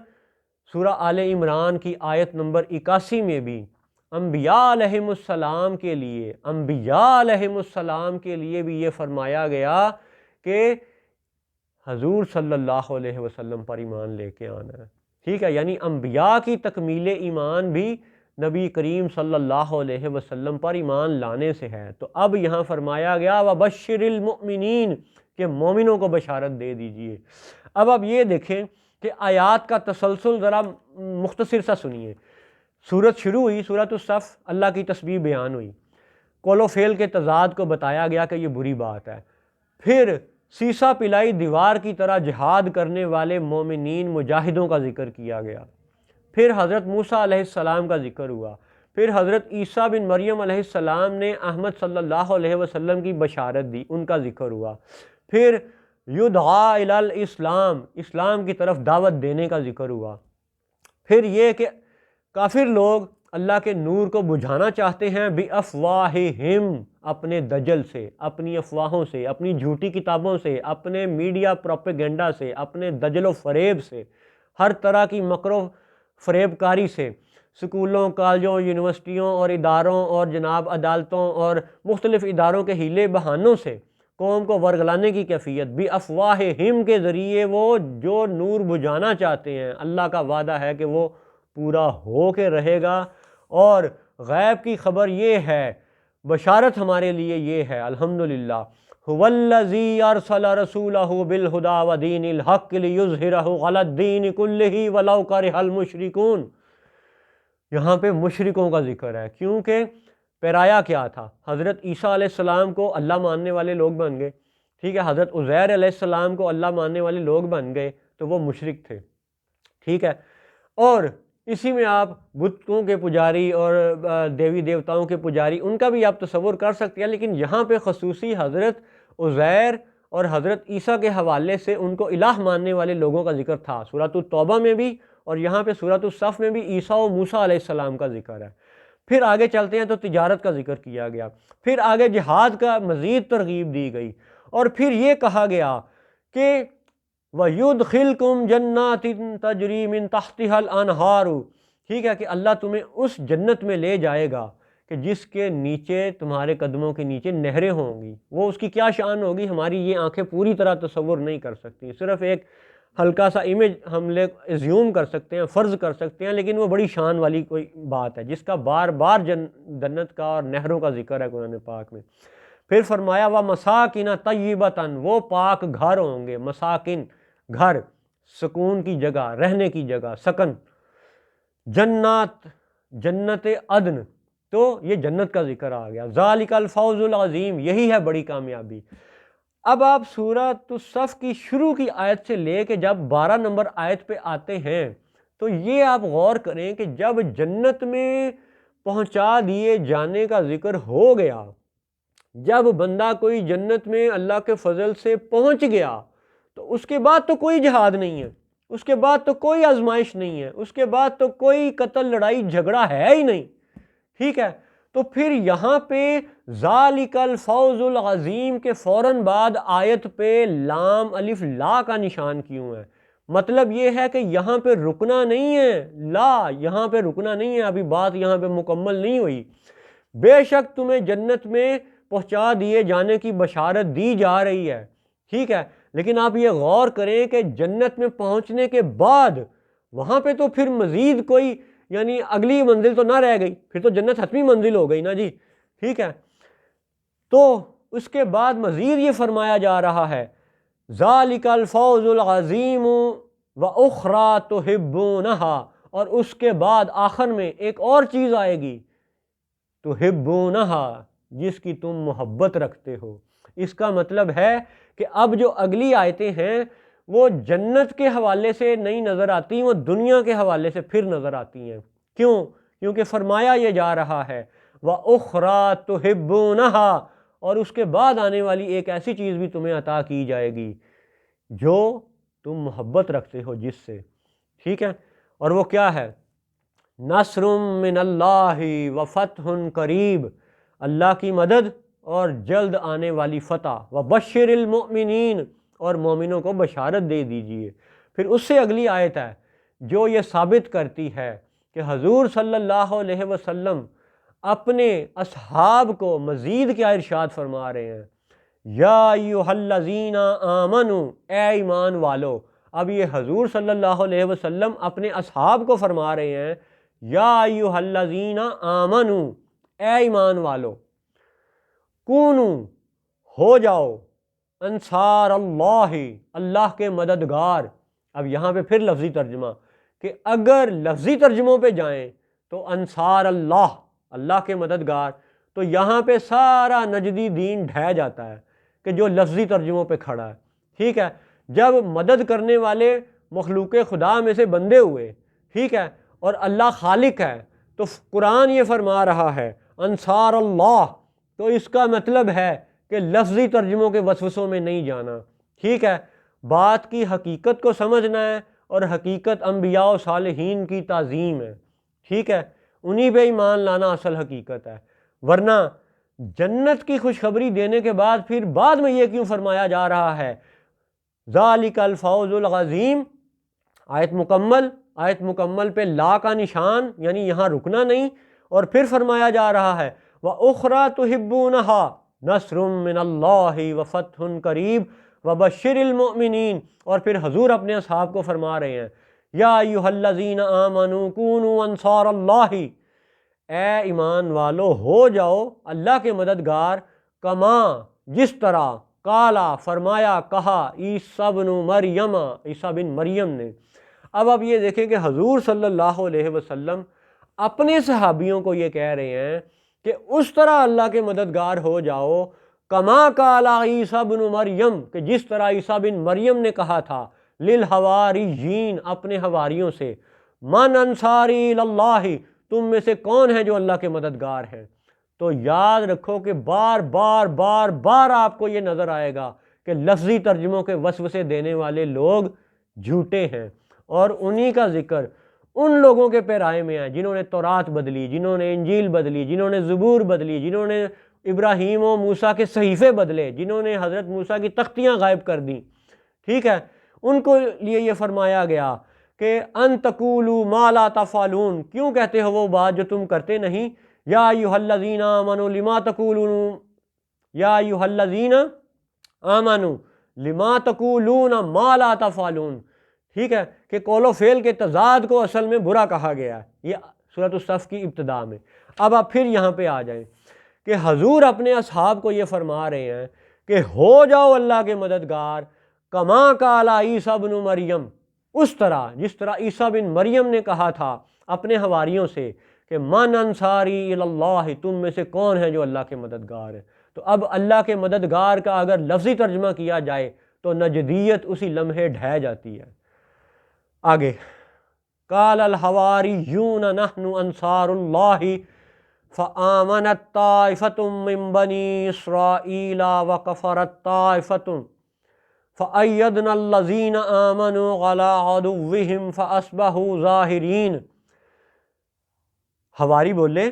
سورہ آل عمران کی آیت نمبر 81 میں بھی انبیاء علیہم السلام کے لیے بھی یہ فرمایا گیا کہ حضور صلی اللہ علیہ وسلم پر ایمان لے کے آنا ہے، ٹھیک ہے، یعنی انبیاء کی تکمیل ایمان بھی نبی کریم صلی اللہ علیہ وسلم پر ایمان لانے سے ہے۔ تو اب یہاں فرمایا گیا وَبَشِّرِ الْمُؤْمِنِينَ، کہ مومنوں کو بشارت دے دیجئے۔ اب آپ یہ دیکھیں کہ آیات کا تسلسل ذرا مختصر سا سنیے۔ سورت شروع ہوئی، سورۃ الصف، اللہ کی تسبیح بیان ہوئی، قول و فعل کے تضاد کو بتایا گیا کہ یہ بری بات ہے، پھر سیسا پلائی دیوار کی طرح جہاد کرنے والے مومنین مجاہدوں کا ذکر کیا گیا، پھر حضرت موسیٰ علیہ السلام کا ذکر ہوا، پھر حضرت عیسیٰ بن مریم علیہ السلام نے احمد صلی اللہ علیہ وسلم کی بشارت دی، ان کا ذکر ہوا، پھر یدعا الی الاسلام، اسلام کی طرف دعوت دینے کا ذکر ہوا، پھر یہ کہ کافر لوگ اللہ کے نور کو بجھانا چاہتے ہیں بِأَفْوَاهِهِمْ، اپنے دجل سے، اپنی افواہوں سے، اپنی جھوٹی کتابوں سے، اپنے میڈیا پروپیگنڈا سے، اپنے دجل و فریب سے، ہر طرح کی مکر و فریب کاری سے، سکولوں، کالجوں، یونیورسٹیوں اور اداروں اور جناب عدالتوں اور مختلف اداروں کے ہیلے بہانوں سے قوم کو ورگلانے کی کیفیت، بِأَفْوَاهِهِمْ کے ذریعے وہ جو نور بجھانا چاہتے ہیں، اللہ کا وعدہ ہے کہ وہ پورا ہو کے رہے گا، اور غیب کی خبر یہ ہے، بشارت ہمارے لیے یہ ہے الحمدللہ۔ هو الذی ارسل رسولہ بالہدی ودین الحق لیظہرہ علی الدین کلہ ولو کرہ المشرکون۔ یہاں پہ مشرکوں کا ذکر ہے، کیونکہ پیرایا کیا تھا؟ حضرت عیسیٰ علیہ السلام کو اللہ ماننے والے لوگ بن گئے، ٹھیک ہے، حضرت عزیر علیہ السلام کو اللہ ماننے والے لوگ بن گئے، تو وہ مشرک تھے، ٹھیک ہے۔ اور اسی میں آپ بتوں کے پجاری اور دیوی دیوتاؤں کے پجاری ان کا بھی آپ تصور کر سکتے ہیں، لیکن یہاں پہ خصوصی حضرت عزیر اور حضرت عیسیٰ کے حوالے سے ان کو الہ ماننے والے لوگوں کا ذکر تھا، سورۃ التوبہ میں بھی اور یہاں پہ سورۃ الصف میں بھی عیسیٰ و موسیٰ علیہ السلام کا ذکر ہے۔ پھر آگے چلتے ہیں تو تجارت کا ذکر کیا گیا، پھر آگے جہاد کا مزید ترغیب دی گئی، اور پھر یہ کہا گیا کہ وَيُدْخِلْكُمْ جَنَّاتٍ تَجْرِي مِن تَحْتِهَا الْأَنْهَارُ، ٹھیک ہے، کہ اللہ تمہیں اس جنت میں لے جائے گا کہ جس کے نیچے تمہارے قدموں کے نیچے نہریں ہوں گی۔ وہ اس کی کیا شان ہوگی ہماری یہ آنکھیں پوری طرح تصور نہیں کر سکتی، صرف ایک ہلکا سا امیج ہم لوگ ایزیوم کر سکتے ہیں، فرض کر سکتے ہیں، لیکن وہ بڑی شان والی کوئی بات ہے جس کا بار بار جنت کا اور نہروں کا ذکر ہے قرآن پاک میں۔ پھر فرمایا وَمَسَاكِنَ طَيِّبَةً، وہ پاک گھر ہوں گے، مساکن گھر، سکون کی جگہ، رہنے کی جگہ، سکن، جنات، جنت عدن، تو یہ جنت کا ذکر آ گیا۔ ذَلِكَ الْفَوْزُ الْعَظِيمُ، یہی ہے بڑی کامیابی۔ اب آپ سورۃ الصف کی شروع کی آیت سے لے کے جب 12 نمبر آیت پہ آتے ہیں تو یہ آپ غور کریں کہ جب جنت میں پہنچا دیے جانے کا ذکر ہو گیا، جب بندہ کوئی جنت میں اللہ کے فضل سے پہنچ گیا، تو اس کے بعد تو کوئی جہاد نہیں ہے، اس کے بعد تو کوئی آزمائش نہیں ہے، اس کے بعد تو کوئی قتل لڑائی جھگڑا ہے ہی نہیں، ٹھیک ہے۔ تو پھر یہاں پہ ذالک الفوز العظیم کے فوراً بعد آیت پہ لام الف لا کا نشان کیوں ہے؟ مطلب یہ ہے کہ یہاں پہ رکنا نہیں ہے، لا یہاں پہ رکنا نہیں ہے، ابھی بات یہاں پہ مکمل نہیں ہوئی۔ بے شک تمہیں جنت میں پہنچا دیے جانے کی بشارت دی جا رہی ہے، ٹھیک ہے، لیکن آپ یہ غور کریں کہ جنت میں پہنچنے کے بعد وہاں پہ تو پھر مزید کوئی یعنی اگلی منزل تو نہ رہ گئی، پھر تو جنت حتمی منزل ہو گئی نا جی، ٹھیک ہے۔ تو اس کے بعد مزید یہ فرمایا جا رہا ہے ذالک الفوز العظیم واخری تحبونہا، اور اس کے بعد آخر میں ایک اور چیز آئے گی تحبونہا، جس کی تم محبت رکھتے ہو۔ اس کا مطلب ہے کہ اب جو اگلی آیتیں ہیں وہ جنت کے حوالے سے نہیں نظر آتی، وہ دنیا کے حوالے سے پھر نظر آتی ہیں۔ کیوں؟ کیونکہ فرمایا یہ جا رہا ہے وَأُخْرَى تُحِبُّونَهَا، اور اس کے بعد آنے والی ایک ایسی چیز بھی تمہیں عطا کی جائے گی جو تم محبت رکھتے ہو جس سے، ٹھیک ہے۔ اور وہ کیا ہے؟ نصر من اللہ وفتح قریب، اللہ کی مدد اور جلد آنے والی فتح، وبشر المؤمنین، اور مومنوں کو بشارت دے دیجئے۔ پھر اس سے اگلی آیت ہے جو یہ ثابت کرتی ہے کہ حضور صلی اللہ علیہ وسلم اپنے اصحاب کو مزید کیا ارشاد فرما رہے ہیں، یا ایھا الذین آمنوا، اے ایمان والو۔ اب یہ حضور صلی اللہ علیہ وسلم اپنے اصحاب کو فرما رہے ہیں یا ایھا الذین آمنوا، اے ایمان والو، کونو، ہو جاؤ، انصار اللہ، اللہ کے مددگار۔ اب یہاں پہ پھر لفظی ترجمہ کہ اگر لفظی ترجموں پہ جائیں تو انصار اللہ، اللہ کے مددگار، تو یہاں پہ سارا نجدی دین ڈھہ جاتا ہے کہ جو لفظی ترجموں پہ کھڑا ہے، ٹھیک ہے۔ جب مدد کرنے والے مخلوق خدا میں سے بندے ہوئے، ٹھیک ہے، اور اللہ خالق ہے، تو قرآن یہ فرما رہا ہے انصار اللہ، تو اس کا مطلب ہے کہ لفظی ترجموں کے وسوسوں میں نہیں جانا، ٹھیک ہے۔ بات کی حقیقت کو سمجھنا ہے، اور حقیقت انبیاء و صالحین کی تعظیم ہے، ٹھیک ہے، انہی پہ ایمان لانا اصل حقیقت ہے۔ ورنہ جنت کی خوشخبری دینے کے بعد پھر بعد میں یہ کیوں فرمایا جا رہا ہے ذالک الفوز العظیم؟ آیت مکمل پہ لا کا نشان، یعنی یہاں رکنا نہیں، اور پھر فرمایا جا رہا ہے وَأُخْرَى تُحِبُّونَهَا نَصْرٌ مِّنَ اللَّهِ وَفَتْحٌ قَرِيبٌ وَبَشِّرِ الْمُؤْمِنِينَ۔ اور پھر حضور اپنے اصحاب کو فرما رہے ہیں یا ایھا الذین آمنوا کونوا انصار اللہ، اے ایمان والو ہو جاؤ اللہ کے مددگار، کما، جس طرح، قالا فرمایا کہا عیسیٰ بن مریم، عیسیٰ بن مریم نے۔ اب یہ دیکھیں کہ حضور صلی اللہ علیہ وسلم اپنے صحابیوں کو یہ کہہ رہے ہیں کہ اس طرح اللہ کے مددگار ہو جاؤ، کما قالا عیسیٰ بن مریم، کہ جس طرح عیسیٰ بن مریم نے کہا تھا، للحواریین، اپنے حواریوں سے، من انصاری اللہ، تم میں سے کون ہے جو اللہ کے مددگار ہیں۔ تو یاد رکھو کہ بار بار بار بار آپ کو یہ نظر آئے گا کہ لفظی ترجموں کے وسوسے دینے والے لوگ جھوٹے ہیں، اور انہی کا ذکر ان لوگوں کے پیرائے میں ہے جنہوں نے تورات بدلی، جنہوں نے انجیل بدلی، جنہوں نے زبور بدلی، جنہوں نے ابراہیم و موسیٰ کے صحیفے بدلے، جنہوں نے حضرت موسیٰ کی تختیاں غائب کر دیں، ٹھیک ہے، ان کو لیے یہ فرمایا گیا کہ ان تقولوا ما لا تفعلون، کیوں کہتے ہو وہ بات جو تم کرتے نہیں، یا ایھا الذین آمنوا لما تقولون، یا ایھا الذین آمنوا لما تقولون ما لا تفعلون، ٹھیک ہے، کہ قول و فعل کے تضاد کو اصل میں برا کہا گیا ہے، یہ سورۃ الصف کی ابتدا میں۔ اب آپ پھر یہاں پہ آ جائیں کہ حضور اپنے اصحاب کو یہ فرما رہے ہیں کہ ہو جاؤ اللہ کے مددگار، کما قال عیسیٰ بن مریم، اس طرح جس طرح عیسیٰ بن مریم نے کہا تھا اپنے حواریوں سے کہ من انصاری اللہ، تم میں سے کون ہے جو اللہ کے مددگار ہے۔ تو اب اللہ کے مددگار کا اگر لفظی ترجمہ کیا جائے تو نجدیت اسی لمحے ڈھہ جاتی ہے۔ آگے قال الحواریون نحن انصار اللہ فآمنت طائفة من بنی اسرائیل وکفرت طائفة فأیدنا الذین آمنوا علی عدوہم فاصبحوا ظاہرین۔ حواری بولے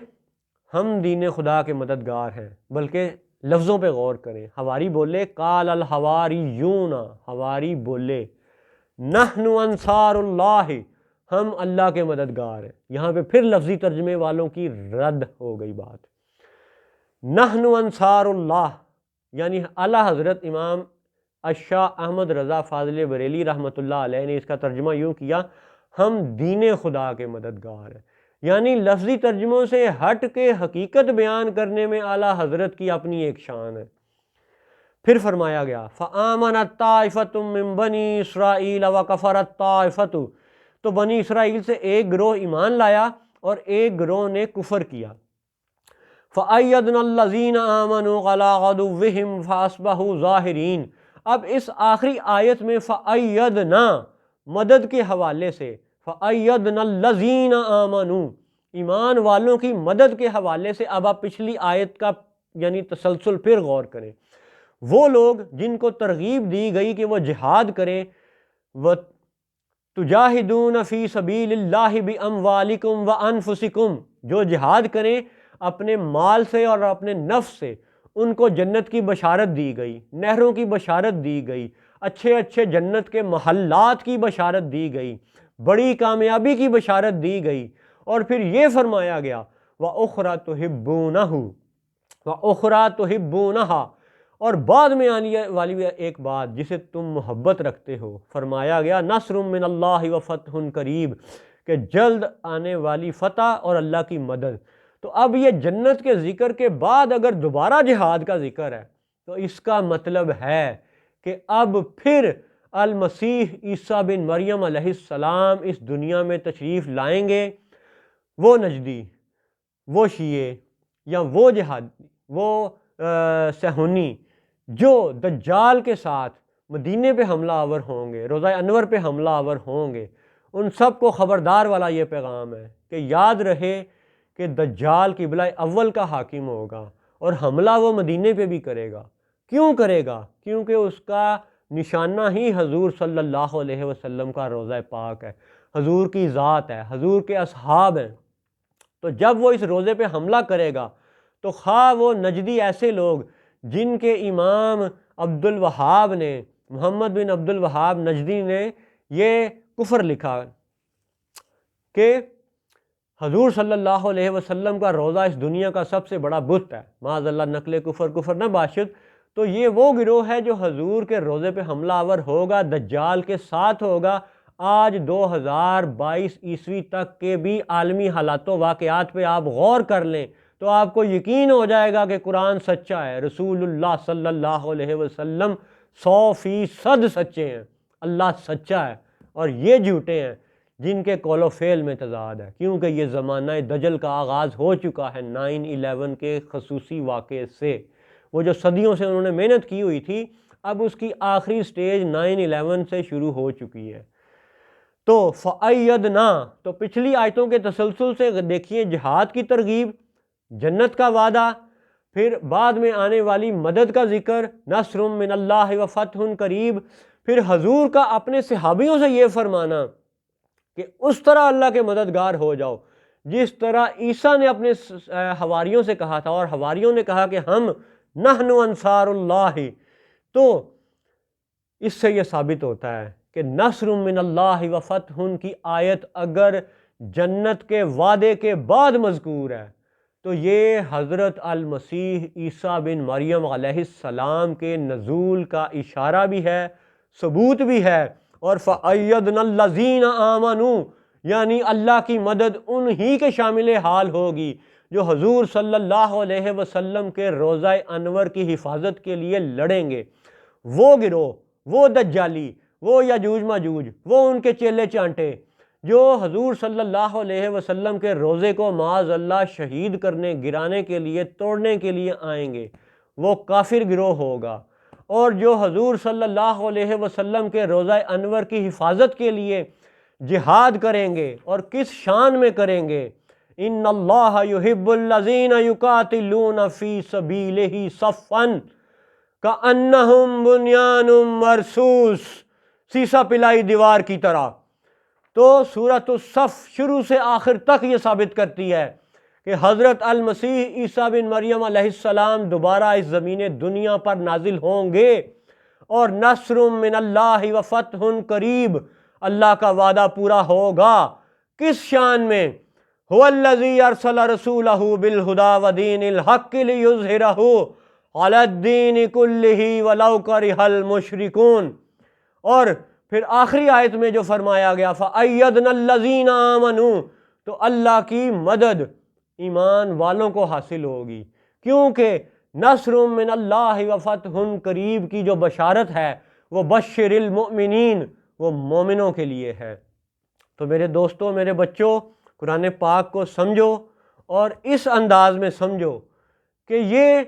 ہم دین خدا کے مددگار ہیں، بلکہ لفظوں پہ غور کریں، حواری بولے قال الحواریون، حواری بولے نحن انصار اللہ، ہم اللہ کے مددگار ہیں۔ یہاں پہ پھر لفظی ترجمے والوں کی رد ہو گئی بات۔ نحن انصار اللہ یعنی اعلیٰ حضرت امام الشاہ احمد رضا فاضل بریلی رحمۃ اللہ علیہ نے اس کا ترجمہ یوں کیا، ہم دین خدا کے مددگار ہیں، یعنی لفظی ترجموں سے ہٹ کے حقیقت بیان کرنے میں اعلیٰ حضرت کی اپنی ایک شان ہے۔ پھر فرمایا گیا فآمنت طائفة من بنی اسرائیل وکفرت طائفة، تو بنی اسرائیل سے ایک گروہ ایمان لایا اور ایک گروہ نے کفر کیا۔ فأیدنا الذین آمنوا علی عدوہم فاصبحوا ظاہرین، اب اس آخری آیت میں فأیدنا مدد کے حوالے سے، فأیدنا الذین آمنوا ایمان والوں کی مدد کے حوالے سے، اب آپ پچھلی آیت کا یعنی تسلسل پھر غور کریں۔ وہ لوگ جن کو ترغیب دی گئی کہ وہ جہاد کریں، وہ تجاہدون فی سبیل اللہ باموالکم وانفسکم، جو جہاد کریں اپنے مال سے اور اپنے نفس سے، ان کو جنت کی بشارت دی گئی، نہروں کی بشارت دی گئی، اچھے اچھے جنت کے محلات کی بشارت دی گئی، بڑی کامیابی کی بشارت دی گئی، اور پھر یہ فرمایا گیا وَأُخْرَى تُحِبُّونَهُ وَأُخْرَى تُحِبُّونَهَا، اور بعد میں آنے والی ایک بات جسے تم محبت رکھتے ہو، فرمایا گیا نصر من اللہ وفتح قریب، کہ جلد آنے والی فتح اور اللہ کی مدد۔ تو اب یہ جنت کے ذکر کے بعد اگر دوبارہ جہاد کا ذکر ہے تو اس کا مطلب ہے کہ اب پھر المسیح عیسیٰ بن مریم علیہ السلام اس دنیا میں تشریف لائیں گے۔ وہ نجدی، وہ شیعہ یا وہ جہادی، وہ صہیونی جو دجال کے ساتھ مدینے پہ حملہ آور ہوں گے، روضہ انور پہ حملہ آور ہوں گے، ان سب کو خبردار والا یہ پیغام ہے کہ یاد رہے کہ دجال قبلہ اول کا حاکم ہوگا اور حملہ وہ مدینے پہ بھی کرے گا۔ کیوں کرے گا؟ کیونکہ اس کا نشانہ ہی حضور صلی اللہ علیہ وسلم کا روضہ پاک ہے، حضور کی ذات ہے، حضور کے اصحاب ہیں۔ تو جب وہ اس روضے پہ حملہ کرے گا تو خواہ وہ نجدی ایسے لوگ جن کے امام عبد الوہاب نے، محمد بن عبد الوہاب نجدی نے یہ کفر لکھا کہ حضور صلی اللہ علیہ وسلم کا روضہ اس دنیا کا سب سے بڑا بت ہے، معاذ اللہ نقل کفر نہ باشد، تو یہ وہ گروہ ہے جو حضور کے روضے پہ حملہ آور ہوگا، دجال کے ساتھ ہوگا۔ آج 2022 عیسوی تک کے بھی عالمی حالات و واقعات پہ آپ غور کر لیں تو آپ کو یقین ہو جائے گا کہ قرآن سچا ہے، رسول اللہ صلی اللہ علیہ وسلم 100% سچے ہیں، اللہ سچا ہے اور یہ جھوٹے ہیں جن کے قول و فعل میں تضاد ہے، کیونکہ یہ زمانہ دجل کا آغاز ہو چکا ہے 9/11 کے خصوصی واقعے سے۔ وہ جو صدیوں سے انہوں نے محنت کی ہوئی تھی، اب اس کی آخری سٹیج 9/11 سے شروع ہو چکی ہے۔ تو فَأَيَّدْنَا، تو پچھلی آیتوں کے تسلسل سے دیکھیے جہاد کی ترغیب، جنت کا وعدہ، پھر بعد میں آنے والی مدد کا ذکر، نصر من اللہ و فتح قریب، پھر حضور کا اپنے صحابیوں سے یہ فرمانا کہ اس طرح اللہ کے مددگار ہو جاؤ جس طرح عیسیٰ نے اپنے حواریوں سے کہا تھا، اور حواریوں نے کہا کہ ہم نحن انصار اللہ۔ تو اس سے یہ ثابت ہوتا ہے کہ نصر من اللہ و فتح کی آیت اگر جنت کے وعدے کے بعد مذکور ہے تو یہ حضرت المسیح عیسیٰ بن مریم علیہ السلام کے نزول کا اشارہ بھی ہے، ثبوت بھی ہے۔ اور فَأَيَّدْنَا الَّذِينَ آمَنُوا، یعنی اللہ کی مدد انہی کے شامل حال ہوگی جو حضور صلی اللہ علیہ وسلم کے روضہ انور کی حفاظت کے لیے لڑیں گے۔ وہ گروہ، وہ دجالی، وہ یاجوج ماجوج، وہ ان کے چیلے چانٹے جو حضور صلی اللہ علیہ وسلم کے روضے کو معاذ اللہ شہید کرنے، گرانے کے لیے، توڑنے کے لیے آئیں گے، وہ کافر گروہ ہوگا۔ اور جو حضور صلی اللہ علیہ وسلم کے روضہ انور کی حفاظت کے لیے جہاد کریں گے، اور کس شان میں کریں گے، ان اللہ یحب الذین یقاتلون فی سبیلہ صفا کأنہم بنیان مرصوص، سیسا پلائی دیوار کی طرح۔ تو سورۃ الصف شروع سے آخر تک یہ ثابت کرتی ہے کہ حضرت المسیح عیسیٰ بن مریم علیہ السلام دوبارہ اس زمین دنیا پر نازل ہوں گے، اور نصر من اللہ و فتح قریب، اللہ کا وعدہ پورا ہوگا۔ کس شان میں؟ هو الذی ارسل رسولہ بالہدی ودین الحق لیظہرہ علی الدین کلہ ولو کرہ المشرکون۔ اور پھر آخری آیت میں جو فرمایا گیا فَأَيَّدْنَا الَّذِينَ آمَنُوا، تو اللہ کی مدد ایمان والوں کو حاصل ہوگی، کیونکہ نصر من اللہ و فتح قریب کی جو بشارت ہے وہ بشر المؤمنین، وہ مومنوں کے لیے ہے۔ تو میرے دوستوں، میرے بچوں، قرآن پاک کو سمجھو اور اس انداز میں سمجھو کہ یہ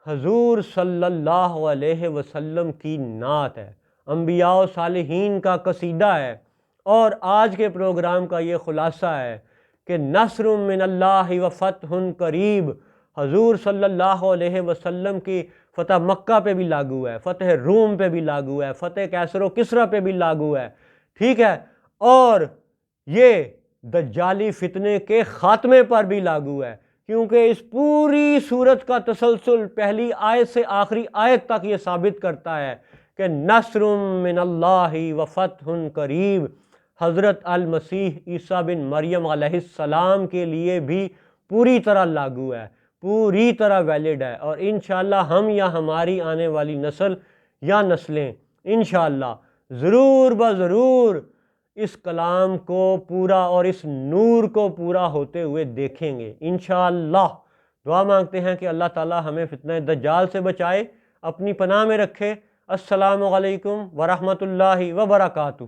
حضور صلی اللہ علیہ وسلم کی نعت ہے، انبیاء و صالحین کا قصیدہ ہے، اور آج کے پروگرام کا یہ خلاصہ ہے کہ نصر من اللہ و فتح قریب حضور صلی اللہ علیہ وسلم کی فتح مکہ پہ بھی لاگو ہے، فتح روم پہ بھی لاگو ہے، فتح کیسر و کسریٰ پہ بھی لاگو ہے، ٹھیک ہے، اور یہ دجالی فتنے کے خاتمے پر بھی لاگو ہے، کیونکہ اس پوری صورت کا تسلسل پہلی آیت سے آخری آیت تک یہ ثابت کرتا ہے کہ نصر من اللہ و فتح قریب حضرت المسیح عیسیٰ بن مریم علیہ السلام کے لیے بھی پوری طرح لاگو ہے، پوری طرح ویلڈ ہے، اور انشاءاللہ ہم یا ہماری آنے والی نسل یا نسلیں انشاءاللہ ضرور بضرور اس کلام کو پورا اور اس نور کو پورا ہوتے ہوئے دیکھیں گے انشاءاللہ۔ دعا مانگتے ہیں کہ اللہ تعالی ہمیں فتنہ دجال سے بچائے، اپنی پناہ میں رکھے۔ السلام علیکم ورحمۃ اللہ وبرکاتہ۔